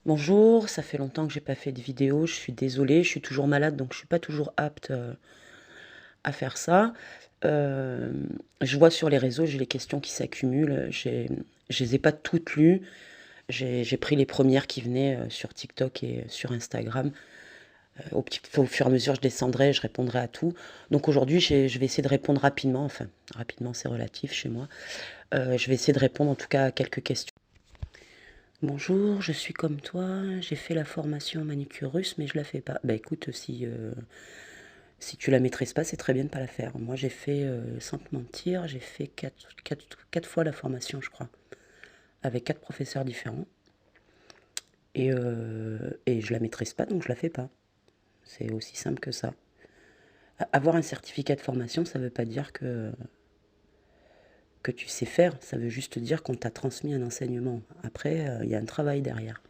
Bonjour, ça fait longtemps que j'ai pas fait de vidéo, je suis désolée, je suis toujours malade donc je suis pas toujours apte, à faire ça. Je vois sur les réseaux, j'ai les questions qui s'accumulent, je les ai pas toutes lues. J'ai pris les premières qui venaient, sur TikTok et sur Instagram. Au fur et à mesure, je descendrai, je répondrai à tout. Donc aujourd'hui, je vais essayer de répondre rapidement, enfin rapidement, c'est relatif chez moi. Je vais essayer de répondre en tout cas à quelques questions. Bonjour, je suis comme toi, j'ai fait la formation manucure russe, mais je la fais pas. Bah écoute, si tu la maîtrises pas, c'est très bien de pas la faire. Moi, j'ai fait, sans te mentir, j'ai fait quatre fois la formation, je crois, avec 4 professeurs différents. Et je la maîtrise pas, donc je la fais pas. C'est aussi simple que ça. Avoir un certificat de formation, ça veut pas dire que tu sais faire, ça veut juste dire qu'on t'a transmis un enseignement. Après, il y a un travail derrière.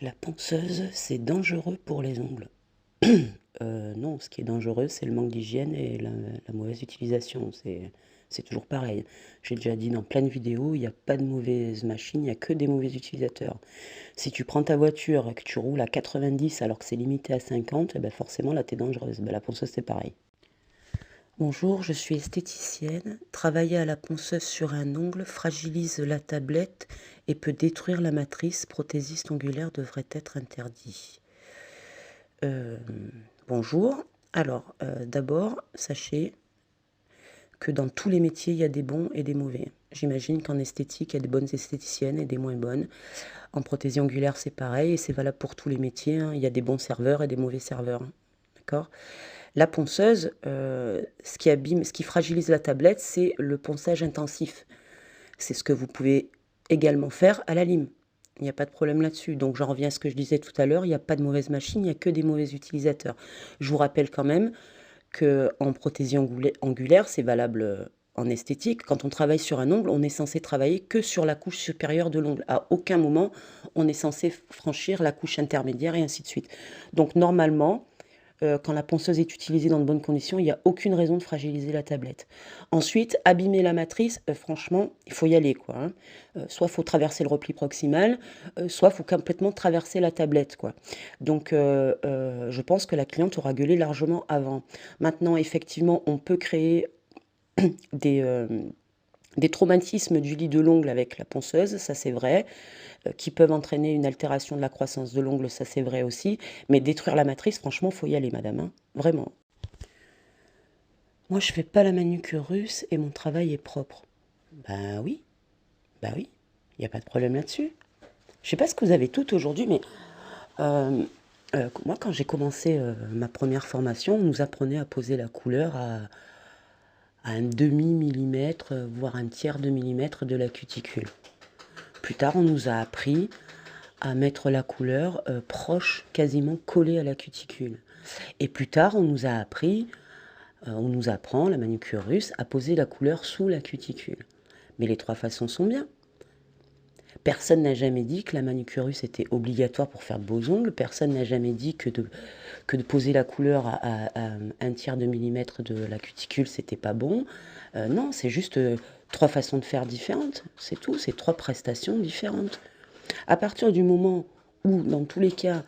La ponceuse, c'est dangereux pour les ongles. Non, ce qui est dangereux, c'est le manque d'hygiène et la mauvaise utilisation. C'est toujours pareil. J'ai déjà dit dans plein de vidéos, il n'y a pas de mauvaise machine, il n'y a que des mauvais utilisateurs. Si tu prends ta voiture et que tu roules à 90 alors que c'est limité à 50, eh ben forcément là, t'es dangereuse. Ben, la ponceuse, c'est pareil. Bonjour, je suis esthéticienne. Travailler à la ponceuse sur un ongle fragilise la tablette et peut détruire la matrice. Prothésiste ongulaire devrait être interdit. Bonjour. Alors, d'abord, sachez que dans tous les métiers, il y a des bons et des mauvais. J'imagine qu'en esthétique, il y a des bonnes esthéticiennes et des moins bonnes. En prothésie ongulaire, c'est pareil et c'est valable pour tous les métiers, hein. Il y a des bons serveurs et des mauvais serveurs, hein. D'accord? La ponceuse, ce qui abîme, ce qui fragilise la tablette, c'est le ponçage intensif. C'est ce que vous pouvez également faire à la lime. Il n'y a pas de problème là-dessus. Donc j'en reviens à ce que je disais tout à l'heure, il n'y a pas de mauvaise machine, il n'y a que des mauvais utilisateurs. Je vous rappelle quand même qu'en prothésie angulaire, c'est valable en esthétique. Quand on travaille sur un ongle, on est censé travailler que sur la couche supérieure de l'ongle. À aucun moment, on est censé franchir la couche intermédiaire et ainsi de suite. Donc normalement, quand la ponceuse est utilisée dans de bonnes conditions, il n'y a aucune raison de fragiliser la tablette. Ensuite, abîmer la matrice, franchement, il faut y aller, quoi, hein. Soit il faut traverser le repli proximal, soit il faut complètement traverser la tablette, quoi. Donc, je pense que la cliente aura gueulé largement avant. Maintenant, effectivement, on peut créer des, des traumatismes du lit de l'ongle avec la ponceuse, ça c'est vrai, qui peuvent entraîner une altération de la croissance de l'ongle, ça c'est vrai aussi. Mais détruire la matrice, franchement, faut y aller, madame, hein, vraiment. Moi, je fais pas la manucure russe et mon travail est propre. Oui, bah oui, il n'y a pas de problème là-dessus. Je sais pas ce que vous avez tout aujourd'hui, mais moi, quand j'ai commencé ma première formation, on nous apprenait à poser la couleur à un demi-millimètre, voire un tiers de millimètre de la cuticule. Plus tard, on nous a appris à mettre la couleur proche, quasiment collée à la cuticule. Et plus tard, on nous apprend, la manucure russe, à poser la couleur sous la cuticule. Mais les 3 façons sont bien. Personne n'a jamais dit que la manucure russe était obligatoire pour faire de beaux ongles. Personne n'a jamais dit que de poser la couleur à un tiers de millimètre de la cuticule, c'était pas bon. Non, c'est juste 3 façons de faire différentes. C'est tout, c'est 3 prestations différentes. À partir du moment où, dans tous les cas,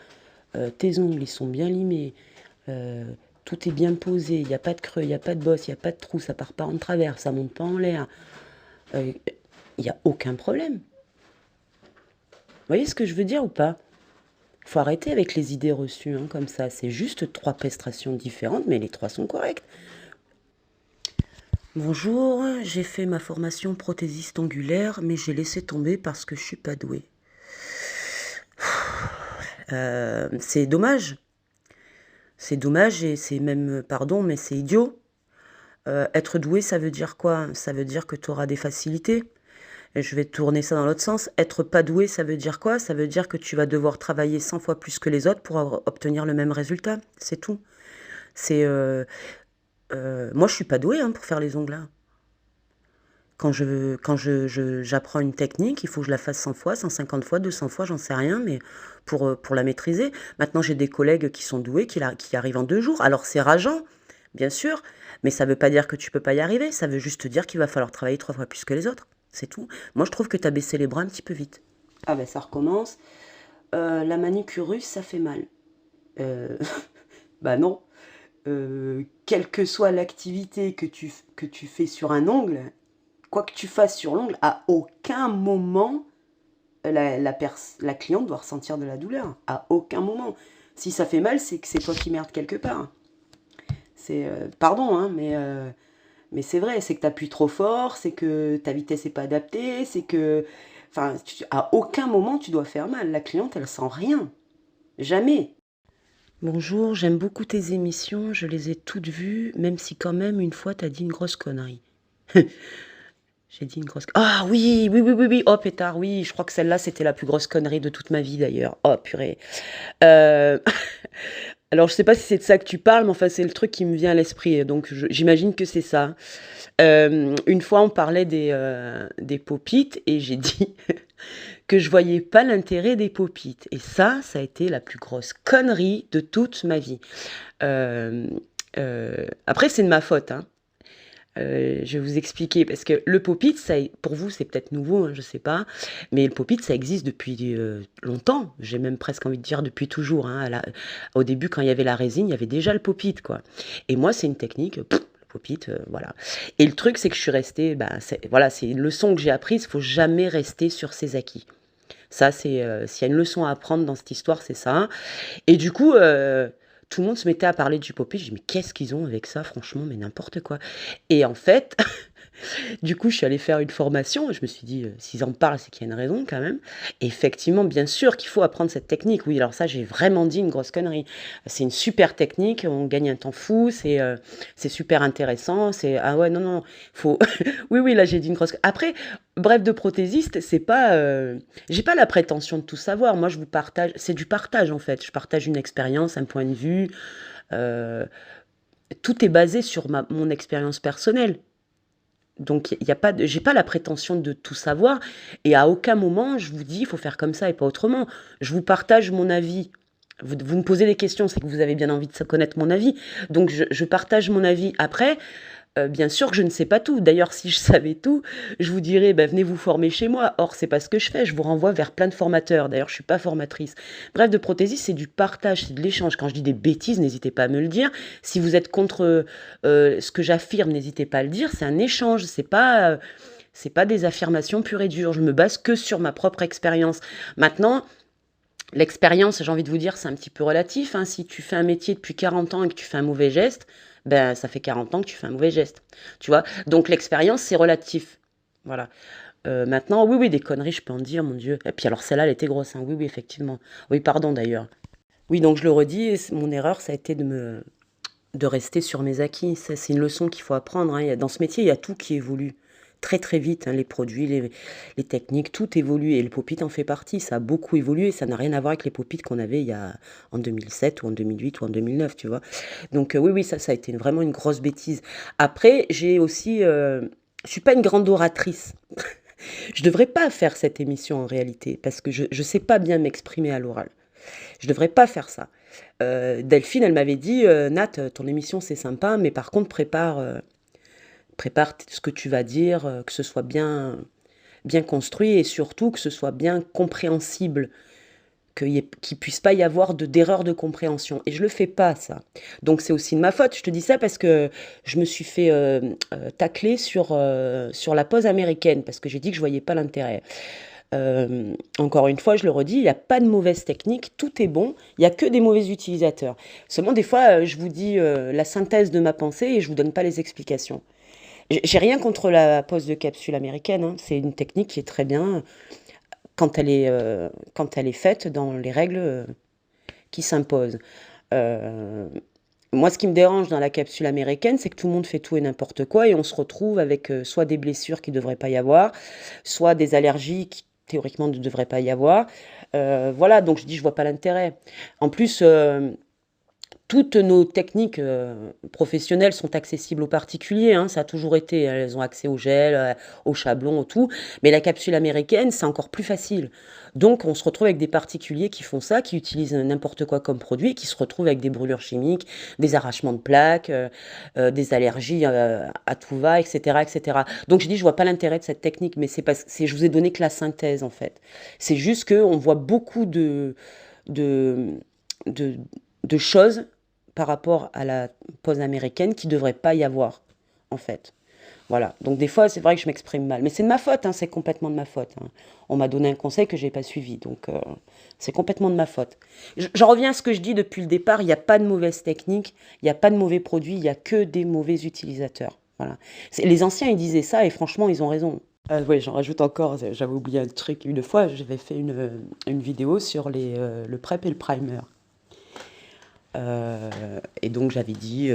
tes ongles ils sont bien limés, tout est bien posé, il n'y a pas de creux, il n'y a pas de bosse, il n'y a pas de trou, ça part pas en travers, ça monte pas en l'air, il n'y a aucun problème. Vous voyez ce que je veux dire ou pas? Il faut arrêter avec les idées reçues, hein, comme ça. C'est juste 3 prestations différentes, mais les 3 sont correctes. Bonjour, j'ai fait ma formation prothésiste ongulaire, mais j'ai laissé tomber parce que je suis pas douée. C'est dommage. C'est dommage et c'est même, pardon, mais c'est idiot. Être doué, ça veut dire quoi? Ça veut dire que tu auras des facilités. Et je vais tourner ça dans l'autre sens. Être pas doué, ça veut dire quoi? Ça veut dire que tu vas devoir travailler 100 fois plus que les autres pour obtenir le même résultat. C'est tout. C'est, moi, je suis pas douée, hein, pour faire les ongles, hein. J'apprends une technique, il faut que je la fasse 100 fois, 150 fois, 200 fois, j'en sais rien, mais pour la maîtriser. Maintenant, j'ai des collègues qui sont doués, qui arrivent en 2 jours. Alors, c'est rageant, bien sûr, mais ça veut pas dire que tu peux pas y arriver. Ça veut juste dire qu'il va falloir travailler 3 fois plus que les autres. C'est tout. Moi, je trouve que tu as baissé les bras un petit peu vite. Ah ben, ça recommence. La manicure russe, ça fait mal. Bah non. Quelle que soit l'activité que tu fais sur un ongle, quoi que tu fasses sur l'ongle, à aucun moment la cliente doit ressentir de la douleur. À aucun moment. Si ça fait mal, c'est que c'est toi qui merdes quelque part. C'est pardon, hein, mais c'est vrai, c'est que tu appuies trop fort, c'est que ta vitesse n'est pas adaptée, c'est que... Enfin, à aucun moment tu dois faire mal. La cliente, elle sent rien. Jamais. Bonjour, j'aime beaucoup tes émissions, je les ai toutes vues, même si quand même une fois t'as dit une grosse connerie. J'ai dit une grosse... Ah oui, oui, oui, oui, oui, oh pétard, oui, je crois que celle-là c'était la plus grosse connerie de toute ma vie d'ailleurs. Oh purée. Euh, Alors je sais pas si c'est de ça que tu parles, mais enfin c'est le truc qui me vient à l'esprit, donc j'imagine que c'est ça. Une fois on parlait des pop-it et j'ai dit que je voyais pas l'intérêt des pop-it. Et ça a été la plus grosse connerie de toute ma vie. Euh, Après, c'est de ma faute, hein. Je vais vous expliquer, parce que le pop-it, pour vous, c'est peut-être nouveau, hein, je sais pas, mais le pop-it, ça existe depuis longtemps. J'ai même presque envie de dire depuis toujours, hein. Au début, quand il y avait la résine, il y avait déjà le pop-it, quoi. Et moi, c'est une technique, le pop-it, voilà. Et le truc, c'est que je suis restée, voilà, c'est une leçon que j'ai apprise, il faut jamais rester sur ses acquis. Ça, c'est s'il y a une leçon à apprendre dans cette histoire, c'est ça. Et du coup, tout le monde se mettait à parler du pop-it. Je dis: «Mais qu'est-ce qu'ils ont avec ça? Franchement, mais n'importe quoi». Et en fait, du coup, je suis allée faire une formation et je me suis dit: «S'ils en parlent, c'est qu'il y a une raison quand même». Et effectivement, bien sûr qu'il faut apprendre cette technique. Oui, alors ça, j'ai vraiment dit une grosse connerie. C'est une super technique, on gagne un temps fou, c'est super intéressant, ah ouais, non, non, faut oui, oui, là, j'ai dit une grosse après, bref de prothésiste, c'est pas, j'ai pas la prétention de tout savoir. Moi, je vous partage c'est du partage, en fait. Je partage une expérience, un point de vue, heu, tout est basé sur mon expérience personnelle. Donc il y a pas de j'ai pas la prétention de tout savoir et à aucun moment je vous dis: «Il faut faire comme ça et pas autrement». Je vous partage mon avis. Vous me posez des questions, c'est que vous avez bien envie de connaître mon avis. Donc je partage mon avis. Après, bien sûr que je ne sais pas tout. D'ailleurs, si je savais tout, je vous dirais: «Bah, venez vous former chez moi». Or, c'est pas ce que je fais, je vous renvoie vers plein de formateurs. D'ailleurs, je suis pas formatrice. Bref, de prothésie, c'est du partage, c'est de l'échange. Quand je dis des bêtises, n'hésitez pas à me le dire. Si vous êtes contre, ce que j'affirme, n'hésitez pas à le dire. C'est un échange, c'est pas des affirmations pures et dures. Je me base que sur ma propre expérience. Maintenant, l'expérience, j'ai envie de vous dire, c'est un petit peu relatif, hein. Si tu fais un métier depuis 40 ans et que tu fais un mauvais geste, ben, ça fait 40 ans que tu fais un mauvais geste, tu vois? Donc l'expérience, c'est relatif. Voilà. Maintenant, oui, oui, des conneries, je peux en dire, mon Dieu. Et puis alors celle-là, elle était grosse, hein. Oui, oui, effectivement. Oui, pardon d'ailleurs. Oui, donc je le redis, mon erreur, ça a été de rester sur mes acquis. Ça, c'est une leçon qu'il faut apprendre, hein. Dans ce métier, il y a tout qui évolue très très vite, hein. Les produits, les techniques, tout évolue. Et le pop-it en fait partie. Ça a beaucoup évolué. Ça n'a rien à voir avec les pop-it qu'on avait en 2007 ou en 2008 ou en 2009, tu vois. Donc oui, oui, ça a été vraiment une grosse bêtise. Après, j'ai aussi... je suis pas une grande oratrice. Je devrais pas faire cette émission en réalité, parce que je sais pas bien m'exprimer à l'oral. Je devrais pas faire ça. Delphine, elle m'avait dit: «Nat, ton émission, c'est sympa, mais par contre, prépare ce que tu vas dire, que ce soit bien construit et surtout que ce soit bien compréhensible, qu'il puisse pas y avoir d'erreur de compréhension». Et je le fais pas ça. Donc c'est aussi de ma faute. Je te dis ça parce que je me suis fait, tacler sur la pause américaine, parce que j'ai dit que je voyais pas l'intérêt. Encore une fois, je le redis, il y a pas de mauvaise technique, tout est bon, il y a que des mauvais utilisateurs. Seulement des fois, je vous dis, la synthèse de ma pensée et je vous donne pas les explications. J'ai rien contre la pose de capsule américaine, hein. C'est une technique qui est très bien quand elle est faite dans les règles, qui s'imposent. Heu, Moi, ce qui me dérange dans la capsule américaine, c'est que tout le monde fait tout et n'importe quoi et on se retrouve avec, soit des blessures qui ne devraient pas y avoir, soit des allergies qui théoriquement ne devraient pas y avoir. Voilà, donc je dis: «Je vois pas l'intérêt». En plus, toutes nos techniques professionnelles sont accessibles aux particuliers, hein, ça a toujours été. Elles ont accès au gel, au chablon, au tout. Mais la capsule américaine, c'est encore plus facile. Donc, on se retrouve avec des particuliers qui font ça, qui utilisent n'importe quoi comme produit, qui se retrouvent avec des brûlures chimiques, des arrachements de plaques, des allergies à tout va, etc., etc. Donc, je dis, je vois pas l'intérêt de cette technique, mais je vous ai donné que la synthèse, en fait. C'est juste qu'on voit beaucoup de, de, de choses par rapport à la pause américaine qui ne devrait pas y avoir, en fait. Voilà. Donc des fois, c'est vrai que je m'exprime mal. Mais c'est de ma faute, hein, c'est complètement de ma faute, hein. On m'a donné un conseil que je n'ai pas suivi. Donc c'est complètement de ma faute. J'en reviens à ce que je dis depuis le départ, il n'y a pas de mauvaise technique, il n'y a pas de mauvais produits, il n'y a que des mauvais utilisateurs. Voilà. Les anciens, ils disaient ça et franchement, ils ont raison. Oui, j'en rajoute encore, j'avais oublié un truc. Une fois, j'avais fait une vidéo sur le PrEP et le primer. Et donc j'avais dit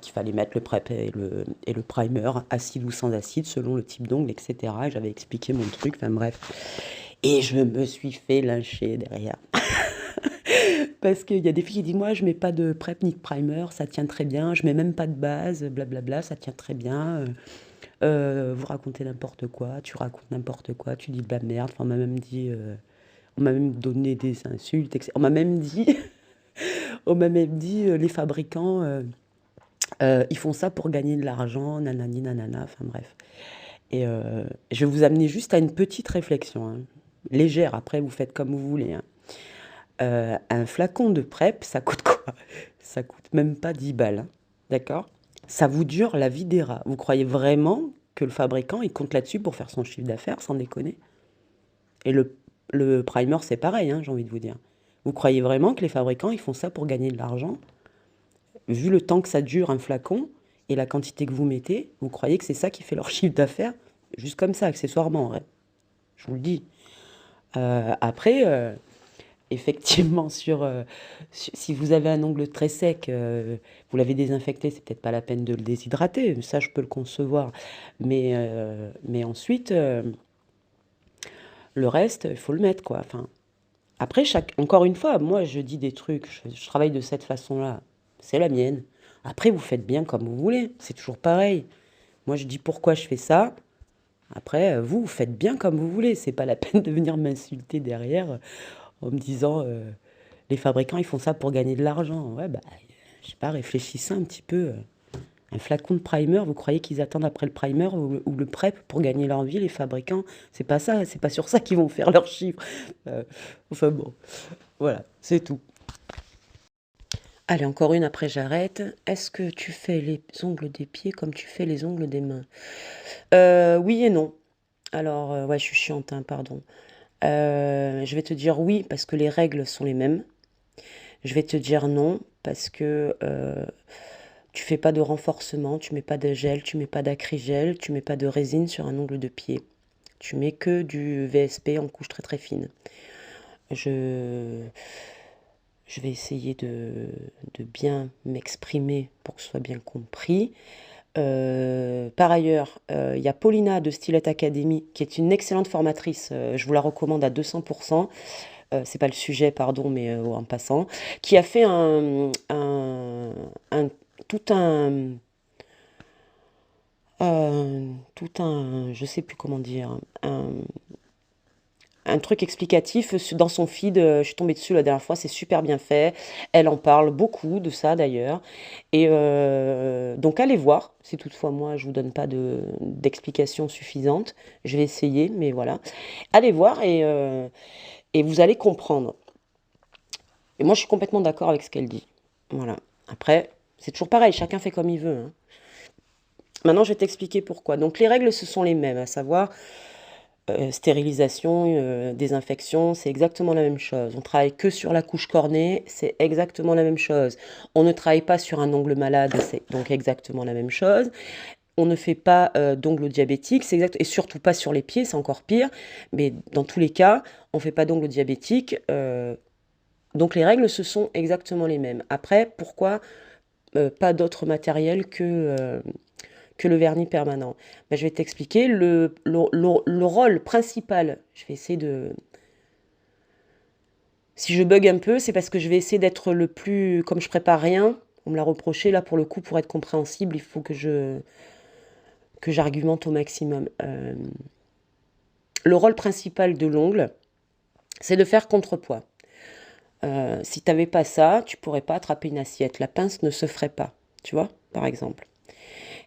qu'il fallait mettre le PrEP et le primer, acide ou sans acide, selon le type d'ongle, etc. Et j'avais expliqué mon truc, enfin bref. Et je me suis fait lyncher derrière. Parce qu'il y a des filles qui disent, moi je mets pas de PrEP ni de primer, ça tient très bien, je mets même pas de base, blablabla, ça tient très bien. Vous racontez n'importe quoi, tu racontes n'importe quoi, tu dis de la merde. Enfin, on m'a même dit, on m'a même donné des insultes, etc. On m'a même dit, les fabricants, ils font ça pour gagner de l'argent, nanani nanana, enfin bref. Et je vais vous amener juste à une petite réflexion, hein, légère, après vous faites comme vous voulez, hein. Un flacon de PrEP, ça coûte quoi? Ça coûte même pas 10 balles, hein, d'accord? Ça vous dure la vie des rats. Vous croyez vraiment que le fabricant, il compte là-dessus pour faire son chiffre d'affaires, sans déconner? Et le primer, c'est pareil, hein, j'ai envie de vous dire. Vous croyez vraiment que les fabricants, ils font ça pour gagner de l'argent? Vu le temps que ça dure un flacon et la quantité que vous mettez, vous croyez que c'est ça qui fait leur chiffre d'affaires? Juste comme ça, accessoirement, ouais. Je vous le dis. Après, effectivement, si vous avez un ongle très sec, vous l'avez désinfecté, c'est peut-être pas la peine de le déshydrater. Ça, je peux le concevoir. Mais ensuite, le reste, il faut le mettre, quoi. Enfin, après, encore une fois, moi, je dis des trucs, je travaille de cette façon-là. C'est la mienne. Après, vous faites bien comme vous voulez. C'est toujours pareil. Moi, je dis pourquoi je fais ça. Après, vous faites bien comme vous voulez. C'est pas la peine de venir m'insulter derrière en me disant les fabricants, ils font ça pour gagner de l'argent. Ouais, bah, je sais pas, réfléchissez un petit peu. Un flacon de primer, vous croyez qu'ils attendent après le primer ou le PrEP pour gagner leur vie, les fabricants? C'est pas ça, c'est pas sur ça qu'ils vont faire leurs chiffres. Enfin bon, voilà, c'est tout. Allez, encore une, après j'arrête. Est-ce que tu fais les ongles des pieds comme tu fais les ongles des mains? Oui et non. Alors, ouais, je suis chiante, hein, pardon. Je vais te dire oui parce que les règles sont les mêmes. Je vais te dire non parce que tu fais pas de renforcement, tu mets pas de gel, tu mets pas d'acrygel, tu mets pas de résine sur un ongle de pied. Tu mets que du VSP en couche très très fine. Je, je vais essayer de bien m'exprimer pour que ce soit bien compris. Par ailleurs, il y a Paulina de Stylette Academy qui est une excellente formatrice. Je vous la recommande à 200%. C'est pas le sujet, pardon, mais en passant, qui a fait tout je sais plus comment dire, un truc explicatif dans son feed. Je suis tombée dessus la dernière fois, c'est super bien fait. Elle en parle beaucoup de ça d'ailleurs. Et donc allez voir, si toutefois moi je vous donne pas d'explication suffisante. Je vais essayer, mais voilà. Allez voir et vous allez comprendre. Et moi je suis complètement d'accord avec ce qu'elle dit. Voilà. Après, c'est toujours pareil, chacun fait comme il veut, hein. Maintenant je vais t'expliquer pourquoi. Donc les règles ce sont les mêmes, à savoir stérilisation, désinfection, c'est exactement la même chose. On travaille que sur la couche cornée, c'est exactement la même chose. On ne travaille pas sur un ongle malade, c'est donc exactement la même chose. On ne fait pas d'ongles diabétiques, c'est exact, et surtout pas sur les pieds, c'est encore pire. Mais dans tous les cas, on ne fait pas d'ongles diabétiques. Donc les règles, ce sont exactement les mêmes. Après, pourquoi pas d'autre matériel que le vernis permanent? Ben, je vais t'expliquer. Le rôle principal, je vais essayer de... Si je bug un peu, c'est parce que je vais essayer d'être le plus... Comme je prépare rien, on me l'a reproché, là, pour le coup, pour être compréhensible, il faut que j'argumente au maximum. Le rôle principal de l'ongle, c'est de faire contrepoids. Si tu n'avais pas ça, tu pourrais pas attraper une assiette. La pince ne se ferait pas, tu vois, par exemple.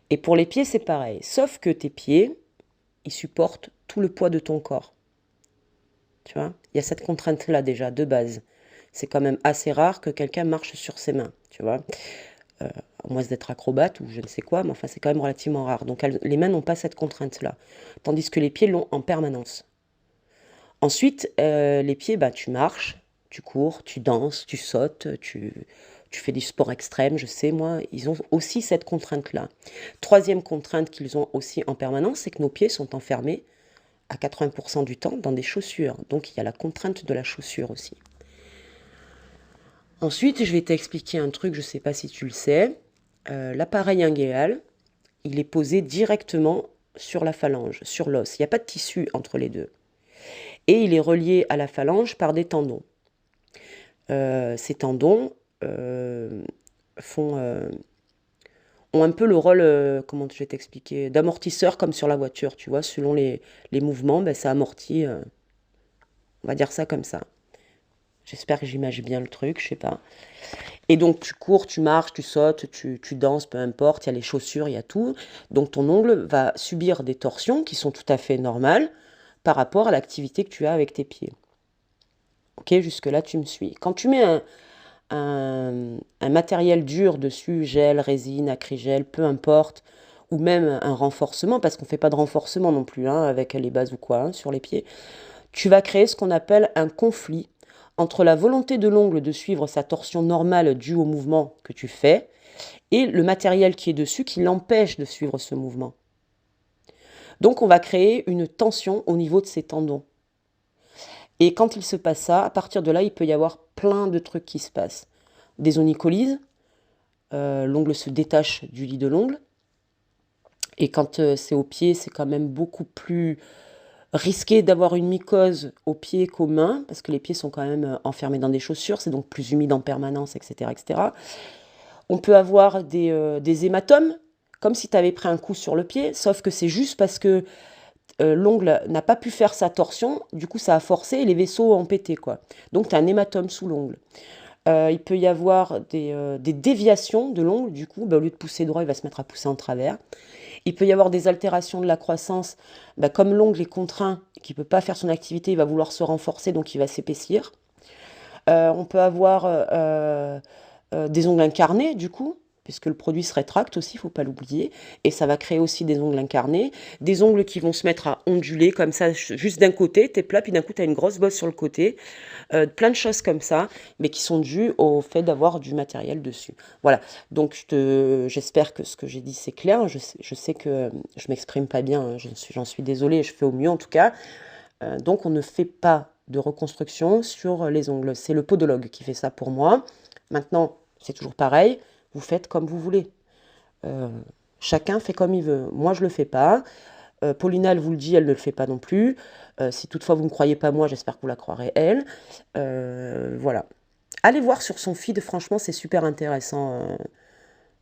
Et pour les pieds, c'est pareil. Sauf que tes pieds, ils supportent tout le poids de ton corps. Tu vois, il y a cette contrainte-là déjà, de base. C'est quand même assez rare que quelqu'un marche sur ses mains, tu vois. À moins d'être acrobate ou je ne sais quoi, mais enfin, c'est quand même relativement rare. Donc, les mains n'ont pas cette contrainte-là. Tandis que les pieds l'ont en permanence. Ensuite, les pieds, bah, tu marches, tu cours, tu danses, tu sautes, tu fais du sport extrême, je sais, moi. Ils ont aussi cette contrainte-là. Troisième contrainte qu'ils ont aussi en permanence, c'est que nos pieds sont enfermés à 80% du temps dans des chaussures. Donc, il y a la contrainte de la chaussure aussi. Ensuite, je vais t'expliquer un truc, je ne sais pas si tu le sais. L'appareil inguéal, il est posé directement sur la phalange, sur l'os. Il n'y a pas de tissu entre les deux. Et il est relié à la phalange par des tendons. Ces tendons ont un peu le rôle, comment je vais t'expliquer, d'amortisseur comme sur la voiture, tu vois, selon les mouvements, ben, ça amortit, on va dire ça comme ça. J'espère que j'imagine bien le truc, je sais pas. Et donc tu cours, tu marches, tu sautes, tu danses, peu importe, il y a les chaussures, il y a tout. Donc ton ongle va subir des torsions qui sont tout à fait normales par rapport à l'activité que tu as avec tes pieds. Ok, jusque-là tu me suis. Quand tu mets un matériel dur dessus, gel, résine, acrygel, peu importe, ou même un renforcement, parce qu'on ne fait pas de renforcement non plus hein, avec les bases ou quoi hein, sur les pieds, tu vas créer ce qu'on appelle un conflit entre la volonté de l'ongle de suivre sa torsion normale due au mouvement que tu fais et le matériel qui est dessus qui l'empêche de suivre ce mouvement. Donc on va créer une tension au niveau de ces tendons. Et quand il se passe ça, à partir de là, il peut y avoir plein de trucs qui se passent. Des onycholises, l'ongle se détache du lit de l'ongle. Et quand c'est au pied, c'est quand même beaucoup plus risqué d'avoir une mycose aux pieds qu'aux mains, parce que les pieds sont quand même enfermés dans des chaussures, c'est donc plus humide en permanence, etc. etc. On peut avoir des hématomes, comme si tu avais pris un coup sur le pied, sauf que c'est juste parce que l'ongle n'a pas pu faire sa torsion, du coup ça a forcé et les vaisseaux ont pété, quoi. Donc tu as un hématome sous l'ongle. Il peut y avoir des déviations de l'ongle, du coup, bah, au lieu de pousser droit, il va se mettre à pousser en travers. Il peut y avoir des altérations de la croissance, bah, comme l'ongle est contraint, qui ne peut pas faire son activité, il va vouloir se renforcer, donc il va s'épaissir. On peut avoir des ongles incarnés, du coup, puisque le produit se rétracte aussi, il ne faut pas l'oublier, et ça va créer aussi des ongles incarnés, des ongles qui vont se mettre à onduler comme ça, juste d'un côté, t'es plat, puis d'un coup tu as une grosse bosse sur le côté, plein de choses comme ça, mais qui sont dues au fait d'avoir du matériel dessus. Voilà, donc j'espère que ce que j'ai dit c'est clair, je sais que je m'exprime pas bien, hein, j'en suis désolée, je fais au mieux en tout cas. Donc on ne fait pas de reconstruction sur les ongles, c'est le podologue qui fait ça pour moi. Maintenant, c'est toujours pareil, vous faites comme vous voulez. Chacun fait comme il veut. Moi, je ne le fais pas. Paulina, elle vous le dit, elle ne le fait pas non plus. Si toutefois vous ne croyez pas moi, j'espère que vous la croirez elle. Voilà. Allez voir sur son feed, franchement, c'est super intéressant.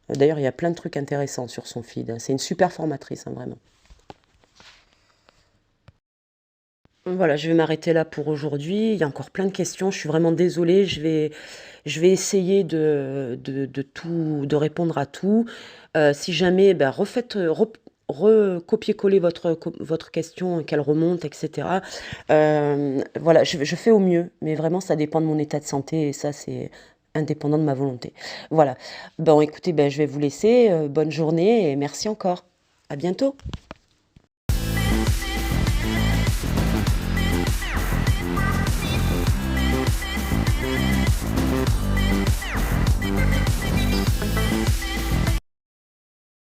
D'ailleurs, il y a plein de trucs intéressants sur son feed. C'est une super formatrice, hein, vraiment. Voilà, je vais m'arrêter là pour aujourd'hui. Il y a encore plein de questions. Je suis vraiment désolée. Je vais essayer de répondre à tout. Si jamais, ben, recopier-coller votre question, qu'elle remonte, etc. Voilà, je fais au mieux. Mais vraiment, ça dépend de mon état de santé et ça, c'est indépendant de ma volonté. Voilà. Bon, écoutez, ben, je vais vous laisser. Bonne journée et merci encore. À bientôt.